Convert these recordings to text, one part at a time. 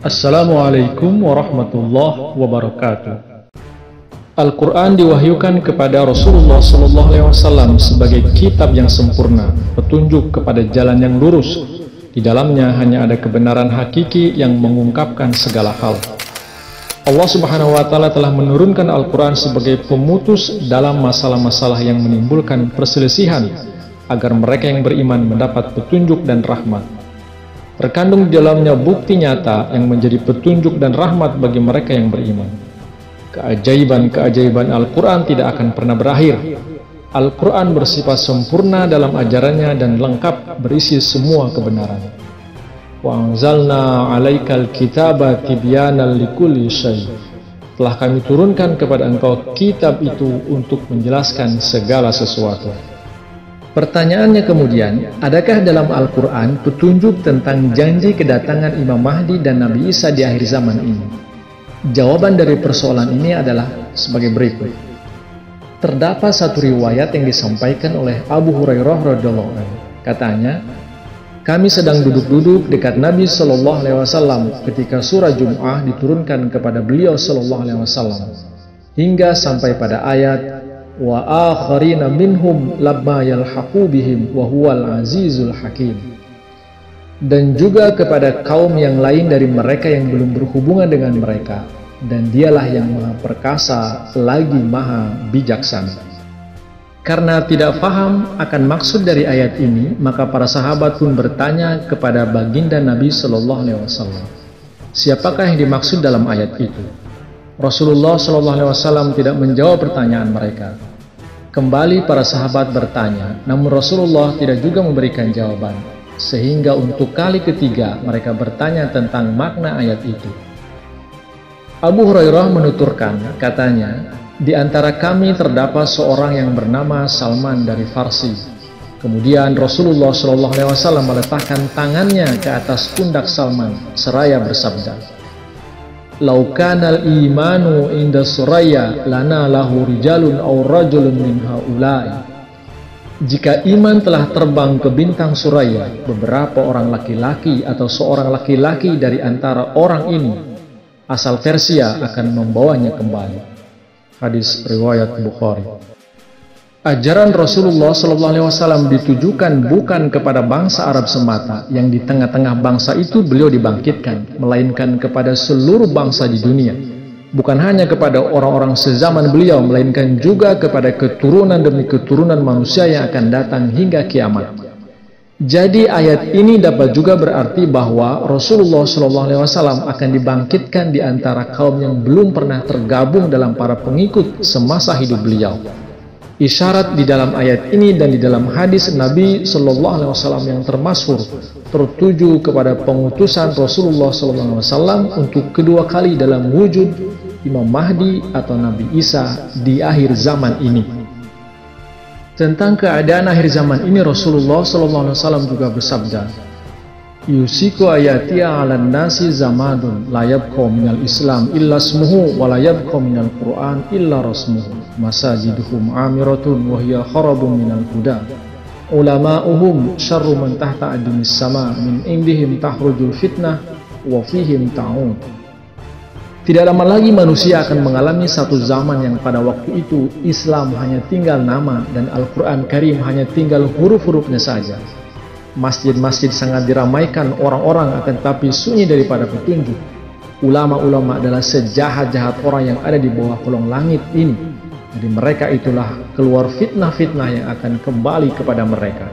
Assalamualaikum warahmatullahi wabarakatuh. Al-Quran diwahyukan kepada Rasulullah SAW sebagai kitab yang sempurna, petunjuk kepada jalan yang lurus. Di dalamnya hanya ada kebenaran hakiki yang mengungkapkan segala hal. Allah Subhanahu wa Ta'ala telah menurunkan Al-Quran sebagai pemutus dalam masalah-masalah yang menimbulkan perselisihan, agar mereka yang beriman mendapat petunjuk dan rahmat. Terkandung di dalamnya bukti nyata yang menjadi petunjuk dan rahmat bagi mereka yang beriman. Keajaiban-keajaiban Al-Quran tidak akan pernah berakhir. Al-Quran bersifat sempurna dalam ajarannya dan lengkap berisi semua kebenaran. Wa anzalna 'alaikal kitaba tibyanan likulli syai'. Telah kami turunkan kepada engkau kitab itu untuk menjelaskan segala sesuatu. Pertanyaannya kemudian, adakah dalam Al-Quran petunjuk tentang janji kedatangan Imam Mahdi dan Nabi Isa di akhir zaman ini? Jawaban dari persoalan ini adalah sebagai berikut. Terdapat satu riwayat yang disampaikan oleh Abu Hurairah radhiyallahu anhu. Katanya, kami sedang duduk-duduk dekat Nabi Shallallahu Alaihi Wasallam ketika surah Jum'ah diturunkan kepada beliau Shallallahu Alaihi Wasallam hingga sampai pada ayat wa akharina minhum lamma yalhaqu bihim wa huwal azizul hakim, dan juga kepada kaum yang lain dari mereka yang belum berhubungan dengan mereka, dan dialah yang maha perkasa lagi maha bijaksana. Karena tidak paham akan maksud dari ayat ini, maka para sahabat pun bertanya kepada baginda Nabi Shallallahu Alaihi Wasallam, siapakah yang dimaksud dalam ayat itu? Rasulullah Shallallahu Alaihi Wasallam tidak menjawab pertanyaan mereka. Kembali para sahabat bertanya, namun Rasulullah tidak juga memberikan jawaban, sehingga untuk kali ketiga mereka bertanya tentang makna ayat itu. Abu Hurairah menuturkan, katanya, di antara kami terdapat seorang yang bernama Salman dari Farsi. Kemudian Rasulullah SAW meletakkan tangannya ke atas pundak Salman seraya bersabda, "Lau kanal imanu inda Suraya lana lahu rijalun aw rajulun min haulai." Jika iman telah terbang ke bintang Suraya, beberapa orang laki-laki atau seorang laki-laki dari antara orang ini, asal Persia, akan membawanya kembali. Hadis riwayat Bukhari. Ajaran Rasulullah SAW ditujukan bukan kepada bangsa Arab semata yang di tengah-tengah bangsa itu beliau dibangkitkan, melainkan kepada seluruh bangsa di dunia. Bukan hanya kepada orang-orang sezaman beliau, melainkan juga kepada keturunan demi keturunan manusia yang akan datang hingga kiamat. Jadi ayat ini dapat juga berarti bahwa Rasulullah SAW akan dibangkitkan di antara kaum yang belum pernah tergabung dalam para pengikut semasa hidup beliau. Isyarat di dalam ayat ini dan di dalam hadis Nabi SAW yang termasyhur tertuju kepada pengutusan Rasulullah SAW untuk kedua kali dalam wujud Imam Mahdi atau Nabi Isa di akhir zaman ini. Tentang keadaan akhir zaman ini, Rasulullah SAW juga bersabda, "Yusiku ayati 'alan nasi zamadun la yabqa minal Islam illa ismuhu wa la yabqa minal Qur'an illa rasmuhu masajiduhum amiratun wa hiya kharabun minal huda ulama'uhum syarru man tahta adimis sama min indihim tahrujul fitnah wa fihim ta'ud." Tidak lama lagi manusia akan mengalami satu zaman yang pada waktu itu Islam hanya tinggal nama dan Al-Quran Karim hanya tinggal huruf-hurufnya saja. Masjid-masjid sangat diramaikan orang-orang akan tapi sunyi daripada petunjuk. Ulama-ulama adalah sejahat-jahat orang yang ada di bawah kolong langit ini. Dari mereka itulah keluar fitnah-fitnah yang akan kembali kepada mereka.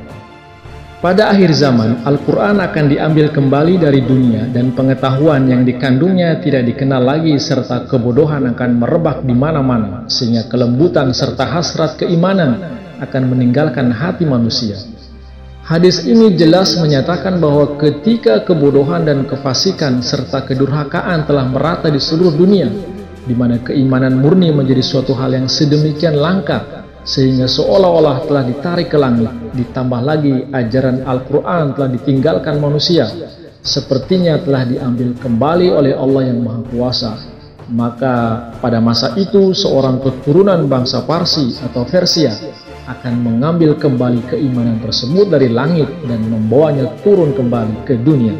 Pada akhir zaman, Al-Quran akan diambil kembali dari dunia dan pengetahuan yang dikandungnya tidak dikenal lagi serta kebodohan akan merebak di mana-mana sehingga kelembutan serta hasrat keimanan akan meninggalkan hati manusia. Hadis ini jelas menyatakan bahwa ketika kebodohan dan kefasikan serta kedurhakaan telah merata di seluruh dunia, di mana keimanan murni menjadi suatu hal yang sedemikian langka sehingga seolah-olah telah ditarik ke langit, ditambah lagi ajaran Al-Quran telah ditinggalkan manusia, sepertinya telah diambil kembali oleh Allah yang Maha Kuasa. Maka pada masa itu seorang keturunan bangsa Parsi atau Persia akan mengambil kembali keimanan tersebut dari langit dan membawanya turun kembali ke dunia.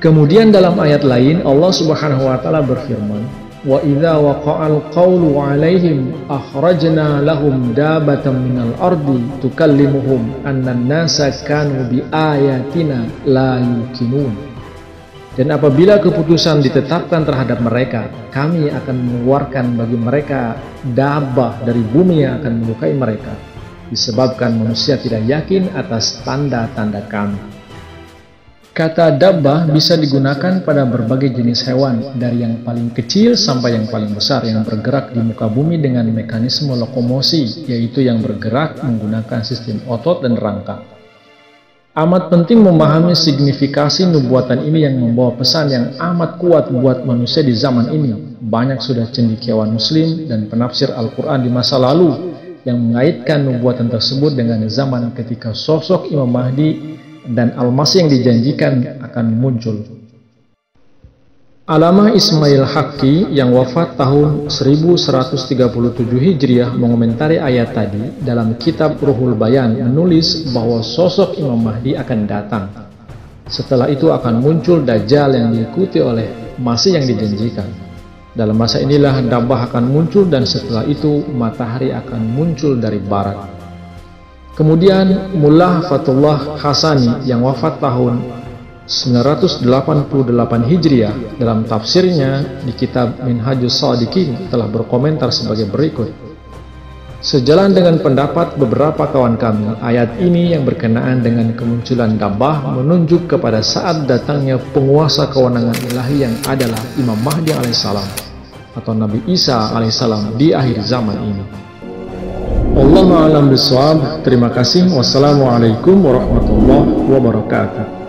Kemudian dalam ayat lain Allah Subhanahu wa taala berfirman, "Wa idza waqa'al qawlu 'alaihim akhrajna lahum dabatan minal ardi tukallimuhum anna an-nasa kanu bi ayatina la yuqinun." Dan apabila keputusan ditetapkan terhadap mereka, kami akan mengeluarkan bagi mereka dabah dari bumi yang akan melukai mereka, disebabkan manusia tidak yakin atas tanda-tanda kami. Kata dabbah bisa digunakan pada berbagai jenis hewan, dari yang paling kecil sampai yang paling besar yang bergerak di muka bumi dengan mekanisme lokomosi, yaitu yang bergerak menggunakan sistem otot dan rangka. Amat penting memahami signifikasi nubuatan ini yang membawa pesan yang amat kuat buat manusia di zaman ini. Banyak sudah cendekiawan muslim dan penafsir Al-Quran di masa lalu yang mengaitkan nubuatan tersebut dengan zaman ketika sosok Imam Mahdi dan Al-Masih yang dijanjikan akan muncul. Allamah Ismail Haqqi yang wafat tahun 1137 Hijriah mengomentari ayat tadi dalam kitab Ruhul Bayan menulis bahwa sosok Imam Mahdi akan datang. Setelah itu akan muncul Dajjal yang diikuti oleh Masih yang dijanjikan. Dalam masa inilah dabbah akan muncul dan setelah itu matahari akan muncul dari barat. Kemudian Mullah Fatullah Hasani yang wafat tahun 988 Hijriah dalam tafsirnya di kitab Minhajus Shadiqin telah berkomentar sebagai berikut. Sejalan dengan pendapat beberapa kawan kami, ayat ini yang berkenaan dengan kemunculan dabbah menunjuk kepada saat datangnya penguasa kewenangan ilahi yang adalah Imam Mahdi alaihissalam atau Nabi Isa alaihissalam di akhir zaman ini. Wallahu a'lam bishawab. Terima kasih. Wassalamualaikum warahmatullahi wabarakatuh.